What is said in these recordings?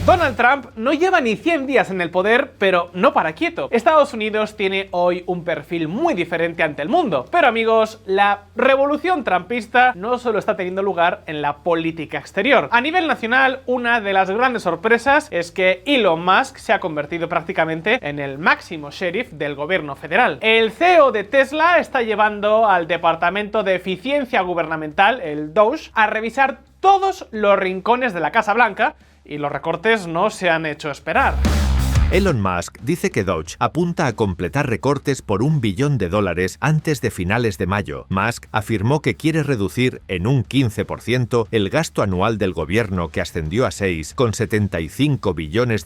Donald Trump no lleva ni 100 días en el poder, pero no para quieto. Estados Unidos tiene hoy un perfil muy diferente ante el mundo. Pero amigos, la revolución trumpista no solo está teniendo lugar en la política exterior. A nivel nacional, una de las grandes sorpresas es que Elon Musk se ha convertido prácticamente en el máximo sheriff del gobierno federal. El CEO de Tesla está llevando al Departamento de Eficiencia Gubernamental, el DOGE, a revisar todos los rincones de la Casa Blanca, y los recortes no se han hecho esperar. Elon Musk dice que Doge apunta a completar recortes por $1 billón antes de finales de mayo. Musk afirmó que quiere reducir en un 15% el gasto anual del gobierno, que ascendió a $6,75 billones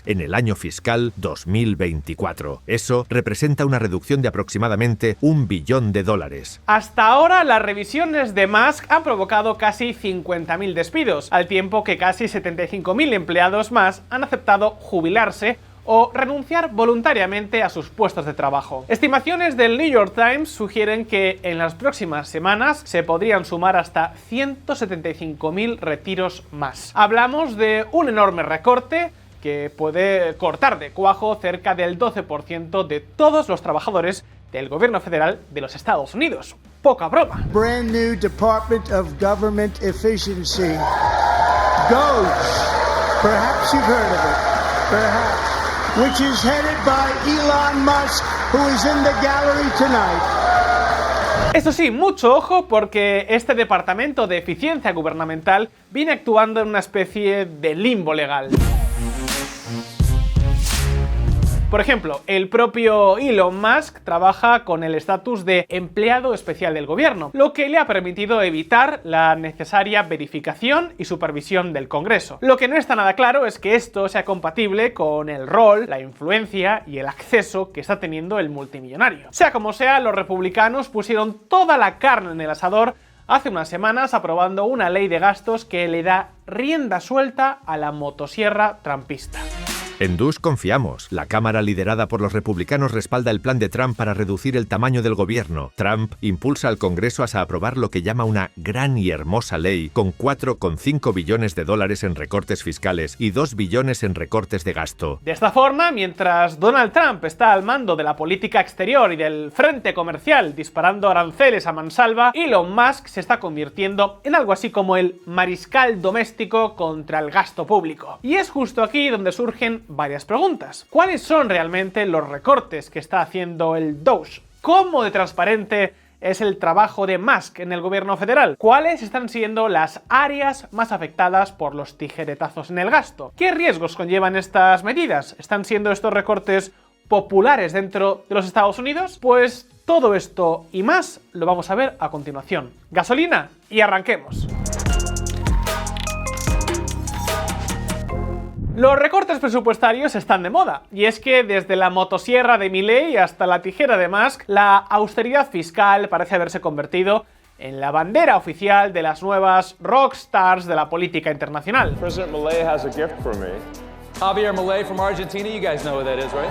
en el año fiscal 2024. Eso representa una reducción de aproximadamente $1 billón. Hasta ahora, las revisiones de Musk han provocado casi 50.000 despidos, al tiempo que casi 75.000 empleados más han aceptado jubilarse o renunciar voluntariamente a sus puestos de trabajo. Estimaciones del New York Times sugieren que en las próximas semanas se podrían sumar hasta 175.000 retiros más. Hablamos de un enorme recorte que puede cortar de cuajo cerca del 12% de todos los trabajadores del gobierno federal de los Estados Unidos. Poca broma. Brand new Department of Government Efficiency. DOGE. Perhaps you've heard of it. Perhaps. Which is headed by Elon Musk, who is in the gallery tonight. Eso sí, mucho ojo, porque este Departamento de Eficiencia Gubernamental viene actuando en una especie de limbo legal. Por ejemplo, el propio Elon Musk trabaja con el estatus de empleado especial del gobierno, lo que le ha permitido evitar la necesaria verificación y supervisión del Congreso. Lo que no está nada claro es que esto sea compatible con el rol, la influencia y el acceso que está teniendo el multimillonario. Sea como sea, los republicanos pusieron toda la carne en el asador hace unas semanas aprobando una ley de gastos que le da rienda suelta a la motosierra trumpista. En DOGE confiamos. La Cámara liderada por los republicanos respalda el plan de Trump para reducir el tamaño del gobierno. Trump impulsa al Congreso a aprobar lo que llama una gran y hermosa ley con $4,5 billones en recortes fiscales y $2 billones en recortes de gasto. De esta forma, mientras Donald Trump está al mando de la política exterior y del frente comercial disparando aranceles a mansalva, Elon Musk se está convirtiendo en algo así como el mariscal doméstico contra el gasto público. Y es justo aquí donde surgen varias preguntas. ¿Cuáles son realmente los recortes que está haciendo el DOGE? ¿Cómo de transparente es el trabajo de Musk en el gobierno federal? ¿Cuáles están siendo las áreas más afectadas por los tijeretazos en el gasto? ¿Qué riesgos conllevan estas medidas? ¿Están siendo estos recortes populares dentro de los Estados Unidos? Pues todo esto y más lo vamos a ver a continuación. Gasolina y arranquemos. Los recortes presupuestarios están de moda, y es que desde la motosierra de Milei hasta la tijera de Musk, la austeridad fiscal parece haberse convertido en la bandera oficial de las nuevas rockstars de la política internacional. President Milei has a gift for me. Javier Milei from Argentina, you guys know who that is, right?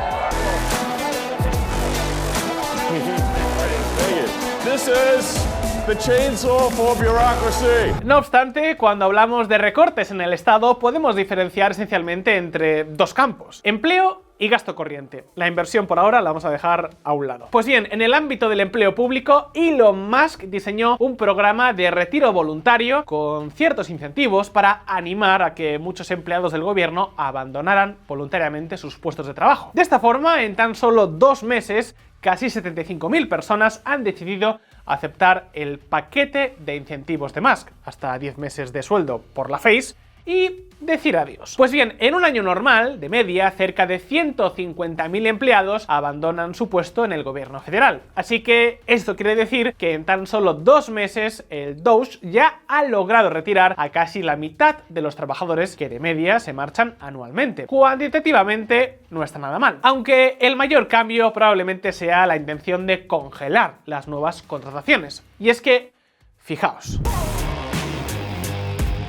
Thank you. This is the chainsaw for bureaucracy. No obstante, cuando hablamos de recortes en el Estado, podemos diferenciar esencialmente entre dos campos: empleo y gasto corriente. La inversión por ahora la vamos a dejar a un lado. Pues bien, en el ámbito del empleo público, Elon Musk diseñó un programa de retiro voluntario con ciertos incentivos para animar a que muchos empleados del gobierno abandonaran voluntariamente sus puestos de trabajo. De esta forma, en tan solo 2 meses, casi 75.000 personas han decidido aceptar el paquete de incentivos de Musk, hasta 10 meses de sueldo por la Face, y decir adiós. Pues bien, en un año normal, de media, cerca de 150.000 empleados abandonan su puesto en el gobierno federal. Así que esto quiere decir que en tan solo 2 meses el DOGE ya ha logrado retirar a casi la mitad de los trabajadores que de media se marchan anualmente. Cuantitativamente no está nada mal, aunque el mayor cambio probablemente sea la intención de congelar las nuevas contrataciones. Y es que, fijaos,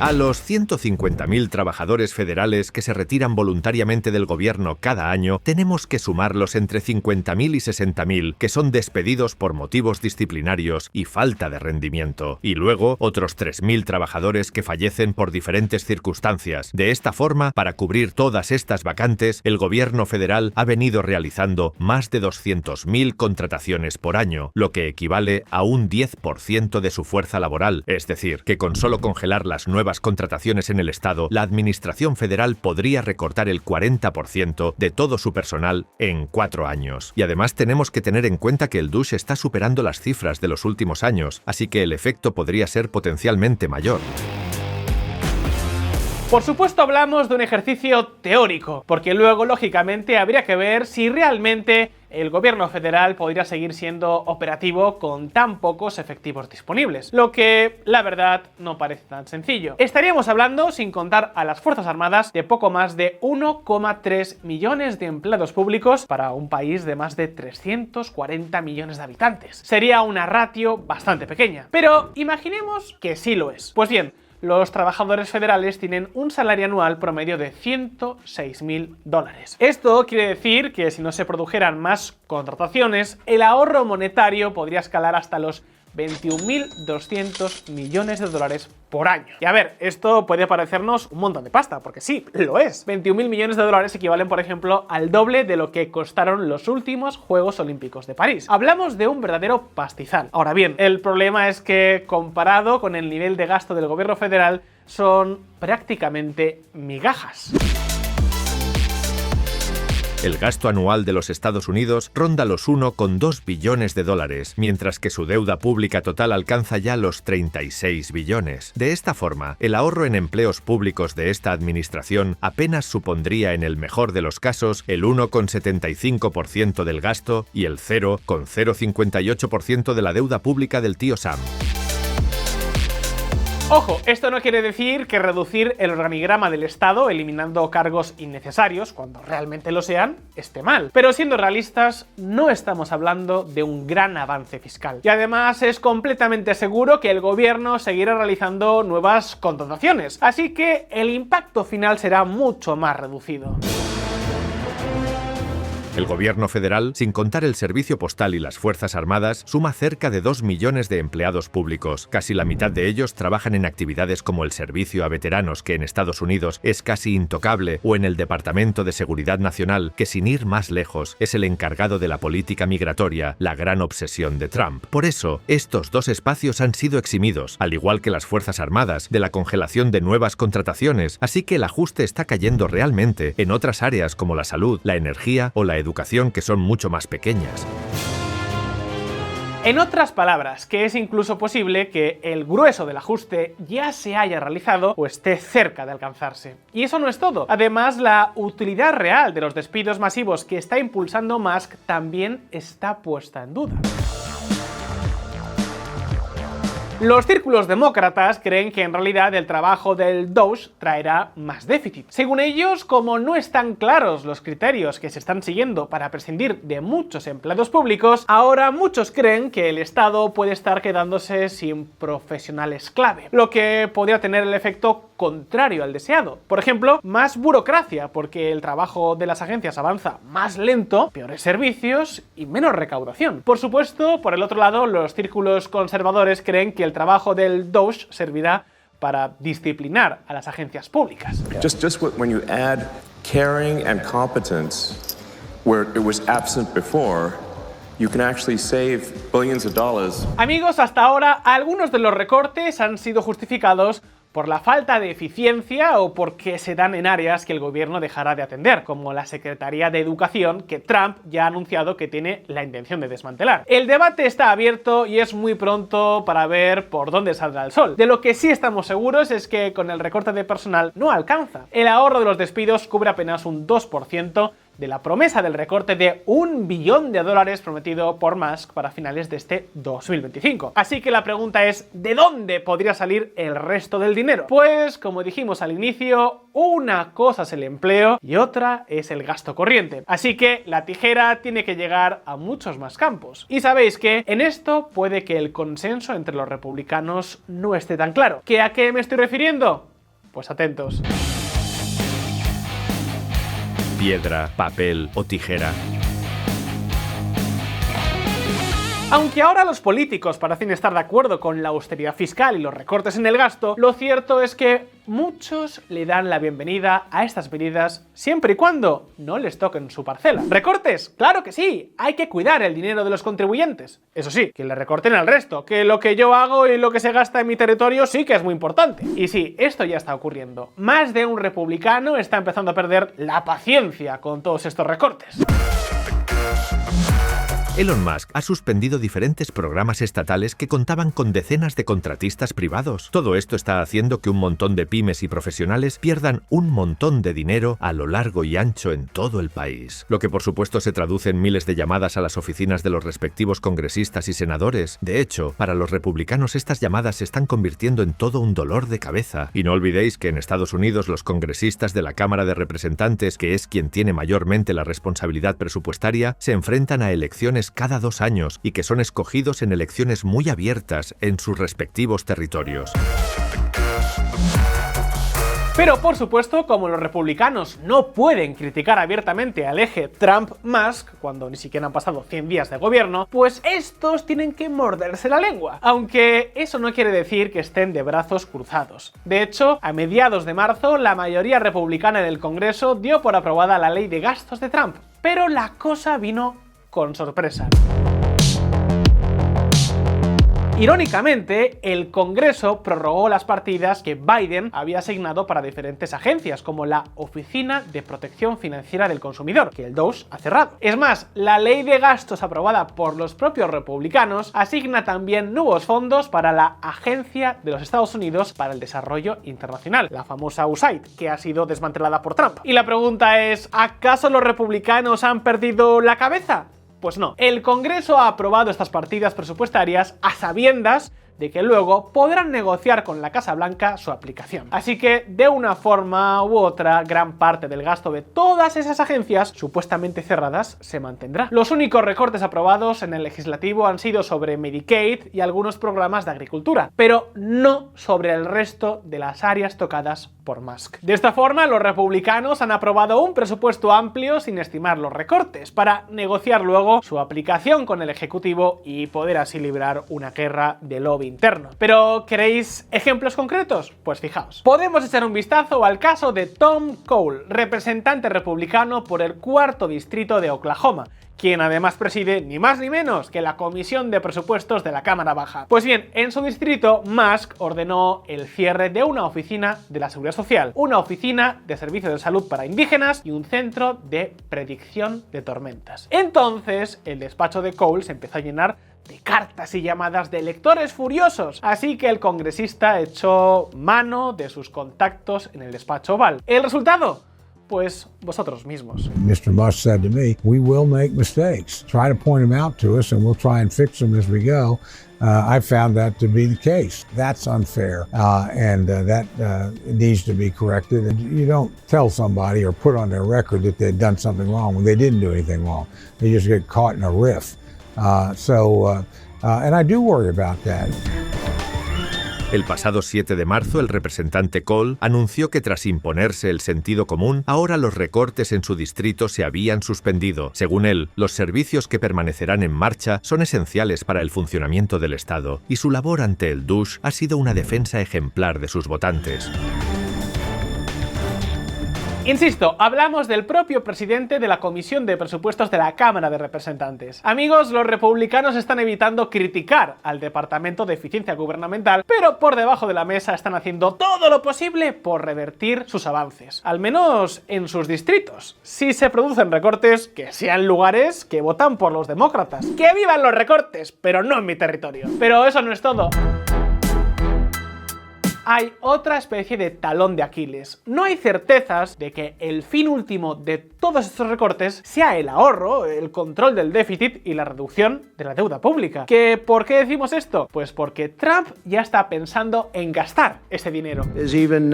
A los 150.000 trabajadores federales que se retiran voluntariamente del gobierno cada año, tenemos que sumarlos entre 50.000 y 60.000 que son despedidos por motivos disciplinarios y falta de rendimiento. Y luego, otros 3.000 trabajadores que fallecen por diferentes circunstancias. De esta forma, para cubrir todas estas vacantes, el gobierno federal ha venido realizando más de 200.000 contrataciones por año, lo que equivale a un 10% de su fuerza laboral. Es decir, que con solo congelar las nuevas contrataciones en el Estado, la Administración Federal podría recortar el 40% de todo su personal en 4 años. Y además tenemos que tener en cuenta que el DOGE está superando las cifras de los últimos años, así que el efecto podría ser potencialmente mayor. Por supuesto hablamos de un ejercicio teórico, porque luego lógicamente habría que ver si realmente el gobierno federal podría seguir siendo operativo con tan pocos efectivos disponibles, lo que la verdad no parece tan sencillo. Estaríamos hablando, sin contar a las Fuerzas Armadas, de poco más de 1,3 millones de empleados públicos para un país de más de 340 millones de habitantes. Sería una ratio bastante pequeña, pero imaginemos que sí lo es. Pues bien, los trabajadores federales tienen un salario anual promedio de $106.000. Esto quiere decir que si no se produjeran más contrataciones, el ahorro monetario podría escalar hasta los 21.200 millones de dólares por año. Y a ver, esto puede parecernos un montón de pasta, porque sí, lo es. 21.000 millones de dólares equivalen, por ejemplo, al doble de lo que costaron los últimos Juegos Olímpicos de París. Hablamos de un verdadero pastizal. Ahora bien, el problema es que, comparado con el nivel de gasto del gobierno federal, son prácticamente migajas. El gasto anual de los Estados Unidos ronda los 1,2 billones de dólares, mientras que su deuda pública total alcanza ya los 36 billones. De esta forma, el ahorro en empleos públicos de esta administración apenas supondría, en el mejor de los casos, el 1,75% del gasto y el 0,058% de la deuda pública del tío Sam. Ojo, esto no quiere decir que reducir el organigrama del Estado, eliminando cargos innecesarios, cuando realmente lo sean, esté mal. Pero siendo realistas, no estamos hablando de un gran avance fiscal. Y además es completamente seguro que el gobierno seguirá realizando nuevas contrataciones, así que el impacto final será mucho más reducido. El gobierno federal, sin contar el servicio postal y las Fuerzas Armadas, suma cerca de 2 millones de empleados públicos. Casi la mitad de ellos trabajan en actividades como el servicio a veteranos, que en Estados Unidos es casi intocable, o en el Departamento de Seguridad Nacional, que sin ir más lejos es el encargado de la política migratoria, la gran obsesión de Trump. Por eso, estos dos espacios han sido eximidos, al igual que las Fuerzas Armadas, de la congelación de nuevas contrataciones, así que el ajuste está cayendo realmente en otras áreas como la salud, la energía o la educación, que son mucho más pequeñas. En otras palabras, que es incluso posible que el grueso del ajuste ya se haya realizado o esté cerca de alcanzarse. Y eso no es todo. Además, la utilidad real de los despidos masivos que está impulsando Musk también está puesta en duda. Los círculos demócratas creen que en realidad el trabajo del DOGE traerá más déficit. Según ellos, como no están claros los criterios que se están siguiendo para prescindir de muchos empleados públicos, ahora muchos creen que el Estado puede estar quedándose sin profesionales clave, lo que podría tener el efecto contrario al deseado. Por ejemplo, más burocracia, porque el trabajo de las agencias avanza más lento, peores servicios y menos recaudación. Por supuesto, por el otro lado, los círculos conservadores creen que el trabajo del DOGE servirá para disciplinar a las agencias públicas. Just when you add caring and competence where it was absent before, you can actually save billions of dollars. Amigos, hasta ahora algunos de los recortes han sido justificados por la falta de eficiencia o porque se dan en áreas que el gobierno dejará de atender, como la Secretaría de Educación, que Trump ya ha anunciado que tiene la intención de desmantelar. El debate está abierto y es muy pronto para ver por dónde saldrá el sol. De lo que sí estamos seguros es que con el recorte de personal no alcanza. El ahorro de los despidos cubre apenas un 2% de la promesa del recorte de $1 billón prometido por Musk para finales de este 2025. Así que la pregunta es, ¿de dónde podría salir el resto del dinero? Pues, como dijimos al inicio, una cosa es el empleo y otra es el gasto corriente. Así que la tijera tiene que llegar a muchos más campos. Y sabéis que en esto puede que el consenso entre los republicanos no esté tan claro. ¿Que a qué me estoy refiriendo? Pues atentos. Piedra, papel o tijera. Aunque ahora los políticos parecen estar de acuerdo con la austeridad fiscal y los recortes en el gasto, lo cierto es que muchos le dan la bienvenida a estas medidas siempre y cuando no les toquen su parcela. ¿Recortes? ¡Claro que sí! Hay que cuidar el dinero de los contribuyentes. Eso sí, que le recorten al resto, que lo que yo hago y lo que se gasta en mi territorio sí que es muy importante. Y sí, esto ya está ocurriendo. Más de un republicano está empezando a perder la paciencia con todos estos recortes. Elon Musk ha suspendido diferentes programas estatales que contaban con decenas de contratistas privados. Todo esto está haciendo que un montón de pymes y profesionales pierdan un montón de dinero a lo largo y ancho en todo el país. Lo que por supuesto se traduce en miles de llamadas a las oficinas de los respectivos congresistas y senadores. De hecho, para los republicanos estas llamadas se están convirtiendo en todo un dolor de cabeza. Y no olvidéis que en Estados Unidos los congresistas de la Cámara de Representantes, que es quien tiene mayormente la responsabilidad presupuestaria, se enfrentan a elecciones cada 2 años y que son escogidos en elecciones muy abiertas en sus respectivos territorios. Pero por supuesto, como los republicanos no pueden criticar abiertamente al eje Trump-Musk cuando ni siquiera han pasado 100 días de gobierno, pues estos tienen que morderse la lengua. Aunque eso no quiere decir que estén de brazos cruzados. De hecho, a mediados de marzo, la mayoría republicana del Congreso dio por aprobada la ley de gastos de Trump. Pero la cosa vino con sorpresa. Irónicamente, el Congreso prorrogó las partidas que Biden había asignado para diferentes agencias, como la Oficina de Protección Financiera del Consumidor, que el DOGE ha cerrado. Es más, la ley de gastos aprobada por los propios republicanos asigna también nuevos fondos para la Agencia de los Estados Unidos para el Desarrollo Internacional, la famosa USAID, que ha sido desmantelada por Trump. Y la pregunta es, ¿acaso los republicanos han perdido la cabeza? Pues no. El Congreso ha aprobado estas partidas presupuestarias a sabiendas de que luego podrán negociar con la Casa Blanca su aplicación. Así que, de una forma u otra, gran parte del gasto de todas esas agencias supuestamente cerradas se mantendrá. Los únicos recortes aprobados en el legislativo han sido sobre Medicaid y algunos programas de agricultura, pero no sobre el resto de las áreas tocadas por Musk. De esta forma, los republicanos han aprobado un presupuesto amplio sin estimar los recortes, para negociar luego su aplicación con el Ejecutivo y poder así librar una guerra de lobby interno. ¿Pero queréis ejemplos concretos? Pues fijaos. Podemos echar un vistazo al caso de Tom Cole, representante republicano por el 4º distrito de Oklahoma, quien además preside ni más ni menos que la Comisión de Presupuestos de la Cámara Baja. Pues bien, en su distrito, Musk ordenó el cierre de una oficina de la Seguridad Social, una oficina de servicios de salud para indígenas y un centro de predicción de tormentas. Entonces, el despacho de Cole se empezó a llenar de cartas y llamadas de electores furiosos, así que el congresista echó mano de sus contactos en el despacho Oval. ¿El resultado? Pues vosotros mismos. Mr. Musk said to me, we will make mistakes. Try to point them out to us and we'll try and fix them as we go. I found that to be the case. That's unfair, and that needs to be corrected. And you don't tell somebody or put on their record that they've done something wrong when they didn't do anything wrong. They just get caught in a riff. And I do worry about that. El pasado 7 de marzo, el representante Cole anunció que tras imponerse el sentido común, ahora los recortes en su distrito se habían suspendido. Según él, los servicios que permanecerán en marcha son esenciales para el funcionamiento del Estado, y su labor ante el DOGE ha sido una defensa ejemplar de sus votantes. Insisto, hablamos del propio presidente de la Comisión de Presupuestos de la Cámara de Representantes. Amigos, los republicanos están evitando criticar al Departamento de Eficiencia Gubernamental, pero por debajo de la mesa están haciendo todo lo posible por revertir sus avances, al menos en sus distritos. Si se producen recortes, que sean lugares que votan por los demócratas. ¡Que vivan los recortes! Pero no en mi territorio. Pero eso no es todo. hay otra especie de talón de Aquiles. No hay certezas de que el fin último de todos estos recortes sea el ahorro, el control del déficit y la reducción de la deuda pública. ¿Por qué decimos esto? Pues porque Trump ya está pensando en gastar ese dinero. There's even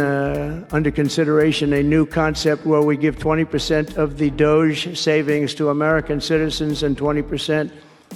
under consideration a new concept where we give 20% of the Doge savings to American citizens and 20%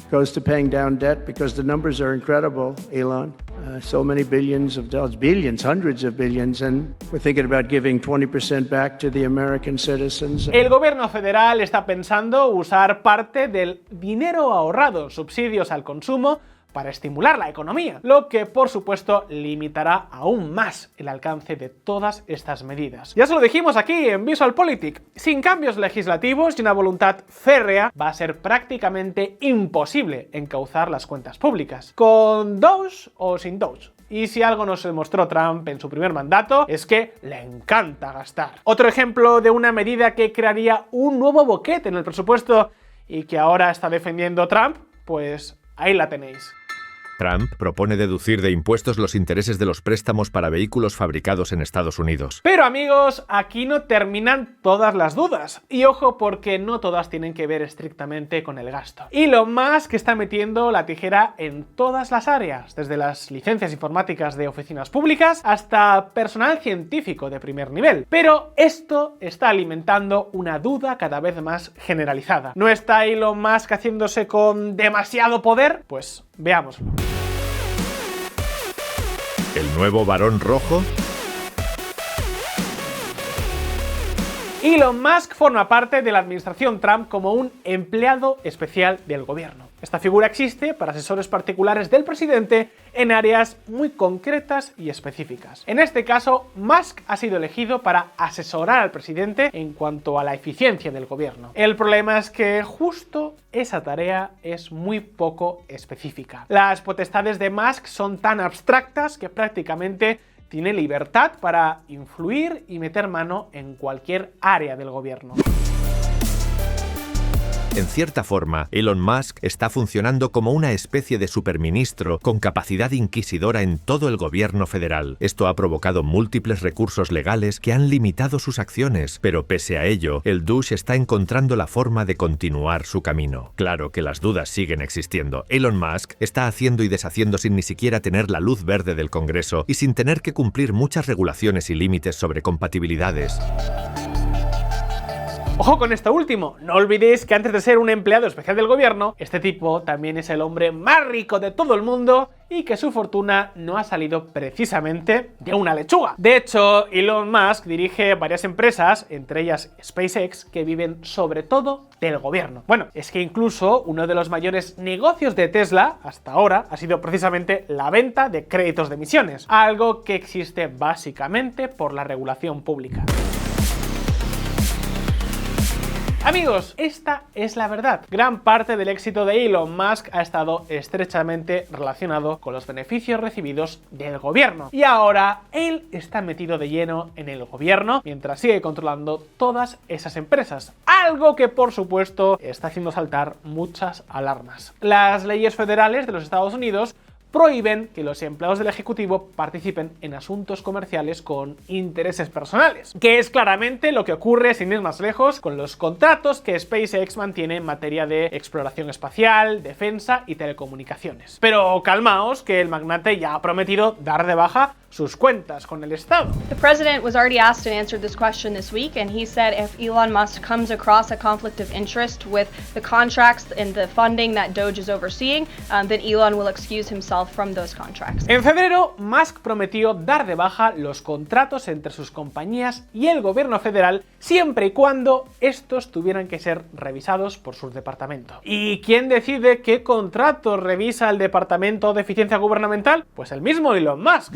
goes to paying down debt, because the numbers are incredible, Elon. So many billions of dollars, billions, hundreds of billions, and we're thinking about giving 20% back to the American citizens. El gobierno federal está pensando usar parte del dinero ahorrado en subsidios al consumo para estimular la economía, lo que por supuesto limitará aún más el alcance de todas estas medidas. Ya se lo dijimos aquí en VisualPolitik, sin cambios legislativos y una voluntad férrea va a ser prácticamente imposible encauzar las cuentas públicas, con Doge o sin Doge. Y si algo nos demostró Trump en su primer mandato es que le encanta gastar. Otro ejemplo de una medida que crearía un nuevo boquete en el presupuesto y que ahora está defendiendo Trump, pues ahí la tenéis. Trump propone deducir de impuestos los intereses de los préstamos para vehículos fabricados en Estados Unidos. Pero amigos, aquí no terminan todas las dudas. Y ojo, porque no todas tienen que ver estrictamente con el gasto. Elon Musk está metiendo la tijera en todas las áreas, desde las licencias informáticas de oficinas públicas hasta personal científico de primer nivel. Pero esto está alimentando una duda cada vez más generalizada. ¿No está Elon Musk haciéndose con demasiado poder? Pues veámoslo. ¿El nuevo varón rojo? Elon Musk forma parte de la administración Trump como un empleado especial del gobierno. Esta figura existe para asesores particulares del presidente en áreas muy concretas y específicas. En este caso, Musk ha sido elegido para asesorar al presidente en cuanto a la eficiencia del gobierno. El problema es que justo esa tarea es muy poco específica. Las potestades de Musk son tan abstractas que prácticamente tiene libertad para influir y meter mano en cualquier área del gobierno. En cierta forma, Elon Musk está funcionando como una especie de superministro con capacidad inquisidora en todo el gobierno federal. Esto ha provocado múltiples recursos legales que han limitado sus acciones, pero pese a ello, el Doge está encontrando la forma de continuar su camino. Claro que las dudas siguen existiendo. Elon Musk está haciendo y deshaciendo sin ni siquiera tener la luz verde del Congreso y sin tener que cumplir muchas regulaciones y límites sobre compatibilidades. Ojo con esto último, no olvidéis que antes de ser un empleado especial del gobierno, este tipo también es el hombre más rico de todo el mundo y que su fortuna no ha salido precisamente de una lechuga. De hecho, Elon Musk dirige varias empresas, entre ellas SpaceX, que viven sobre todo del gobierno. Bueno, es que incluso uno de los mayores negocios de Tesla hasta ahora ha sido precisamente la venta de créditos de emisiones, algo que existe básicamente por la regulación pública. Amigos, esta es la verdad. Gran parte del éxito de Elon Musk ha estado estrechamente relacionado con los beneficios recibidos del gobierno. Y ahora él está metido de lleno en el gobierno mientras sigue controlando todas esas empresas. Algo que por supuesto está haciendo saltar muchas alarmas. Las leyes federales de los Estados Unidos prohíben que los empleados del Ejecutivo participen en asuntos comerciales con intereses personales, que es claramente lo que ocurre, sin ir más lejos, con los contratos que SpaceX mantiene en materia de exploración espacial, defensa y telecomunicaciones. Pero calmaos, que el magnate ya ha prometido dar de baja sus cuentas con el Estado. The president was already asked and answered this question this week, and he said if Elon Musk comes across a conflict of interest with the contracts and the funding that Doge is overseeing, then Elon will excuse himself from those contracts. En febrero, Musk prometió dar de baja los contratos entre sus compañías y el gobierno federal siempre y cuando estos tuvieran que ser revisados por su departamento. ¿Y quién decide qué contratos revisa el Departamento de Eficiencia Gubernamental? Pues el mismo Elon Musk.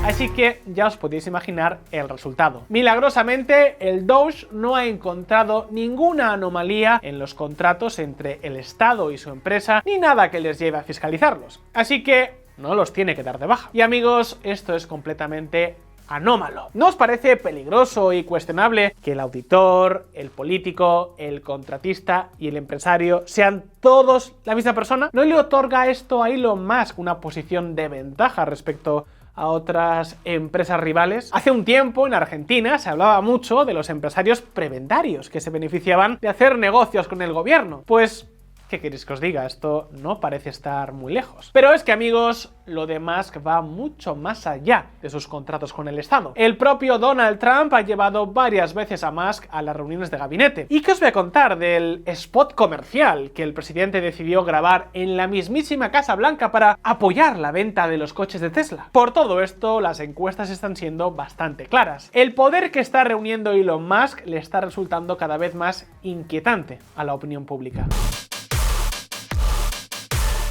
Así que ya os podéis imaginar el resultado. Milagrosamente, el Doge no ha encontrado ninguna anomalía en los contratos entre el Estado y su empresa, ni nada que les lleve a fiscalizarlos. Así que no los tiene que dar de baja. Y amigos, esto es completamente anómalo. ¿No os parece peligroso y cuestionable que el auditor, el político, el contratista y el empresario sean todos la misma persona? ¿No le otorga esto a Elon Musk una posición de ventaja respecto a otras empresas rivales? Hace un tiempo en Argentina se hablaba mucho de los empresarios prebendarios que se beneficiaban de hacer negocios con el gobierno. Pues, ¿qué queréis que os diga? Esto no parece estar muy lejos. Pero es que, amigos, lo de Musk va mucho más allá de sus contratos con el Estado. El propio Donald Trump ha llevado varias veces a Musk a las reuniones de gabinete. ¿Y qué os voy a contar del spot comercial que el presidente decidió grabar en la mismísima Casa Blanca para apoyar la venta de los coches de Tesla? Por todo esto, las encuestas están siendo bastante claras. El poder que está reuniendo Elon Musk le está resultando cada vez más inquietante a la opinión pública.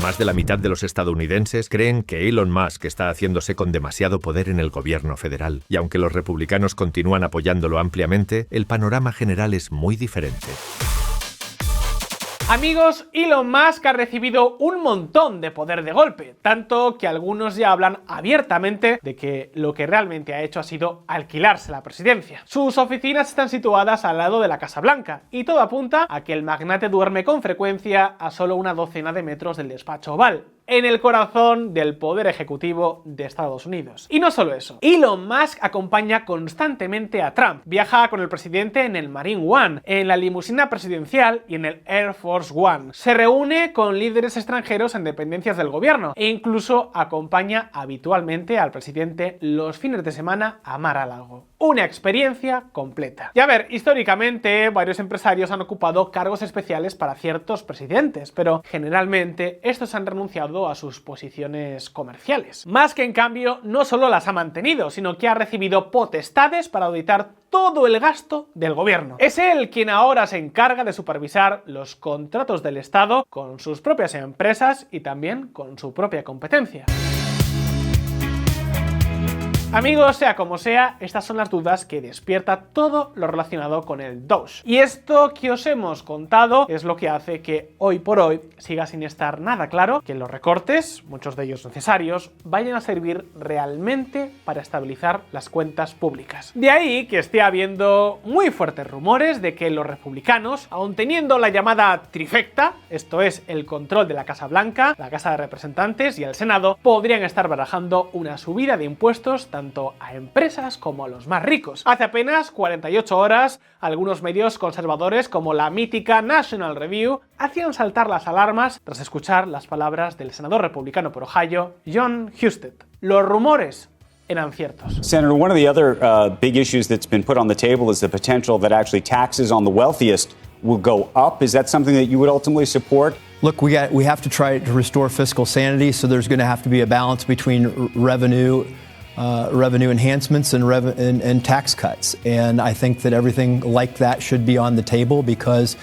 Más de la mitad de los estadounidenses creen que Elon Musk está haciéndose con demasiado poder en el gobierno federal. Y aunque los republicanos continúan apoyándolo ampliamente, el panorama general es muy diferente. Amigos, Elon Musk ha recibido un montón de poder de golpe, tanto que algunos ya hablan abiertamente de que lo que realmente ha hecho ha sido alquilarse la presidencia. Sus oficinas están situadas al lado de la Casa Blanca y todo apunta a que el magnate duerme con frecuencia a solo una docena de metros del despacho oval, en el corazón del poder ejecutivo de Estados Unidos. Y no solo eso, Elon Musk acompaña constantemente a Trump, viaja con el presidente en el Marine One, en la limusina presidencial y en el Air Force One. Se reúne con líderes extranjeros en dependencias del gobierno e incluso acompaña habitualmente al presidente los fines de semana a Mar-a-Lago. Una experiencia completa. Y a ver, históricamente varios empresarios han ocupado cargos especiales para ciertos presidentes, pero generalmente estos han renunciado a sus posiciones comerciales. Musk, en cambio, no solo las ha mantenido, sino que ha recibido potestades para auditar todo el gasto del gobierno. Es él quien ahora se encarga de supervisar los contratos del Estado con sus propias empresas y también con su propia competencia. Amigos, sea como sea, estas son las dudas que despierta todo lo relacionado con el Doge. Y esto que os hemos contado es lo que hace que hoy por hoy siga sin estar nada claro que los recortes, muchos de ellos necesarios, vayan a servir realmente para estabilizar las cuentas públicas. De ahí que esté habiendo muy fuertes rumores de que los republicanos, aun teniendo la llamada trifecta, esto es, el control de la Casa Blanca, la Casa de Representantes y el Senado, podrían estar barajando una subida de impuestos tanto a empresas como a los más ricos. Hace apenas 48 horas, algunos medios conservadores como la mítica National Review hacían saltar las alarmas tras escuchar las palabras del senador republicano por Ohio, Jon Husted. Los rumores eran ciertos. Senator, one of the other big issues that's been put on the table is the potential that actually taxes on the wealthiest will go up. Is that something that you would ultimately support? Look, we have to try to restore fiscal sanity, so there's going to have to be a balance between revenue enhancements and tax cuts. And I think that everything like that should be on the table because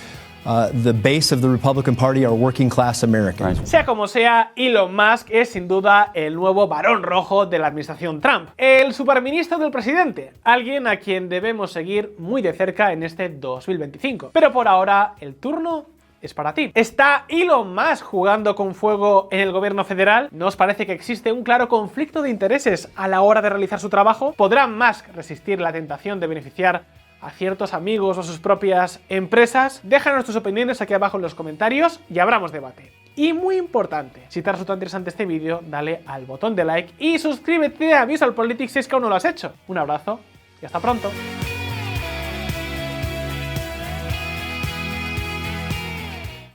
the base of the Republican Party are working class Americans. Sea como sea, Elon Musk es sin duda el nuevo varón rojo de la administración Trump, el superministro del presidente, alguien a quien debemos seguir muy de cerca en este 2025. Pero por ahora, el turno es para ti. ¿Está Elon Musk jugando con fuego en el gobierno federal? ¿No os parece que existe un claro conflicto de intereses a la hora de realizar su trabajo? ¿Podrá Musk resistir la tentación de beneficiar a ciertos amigos o sus propias empresas? Déjanos tus opiniones aquí abajo en los comentarios y abramos debate. Y muy importante, si te ha resultado interesante este vídeo, dale al botón de like y suscríbete a Visual Politics si es que aún no lo has hecho. Un abrazo y hasta pronto.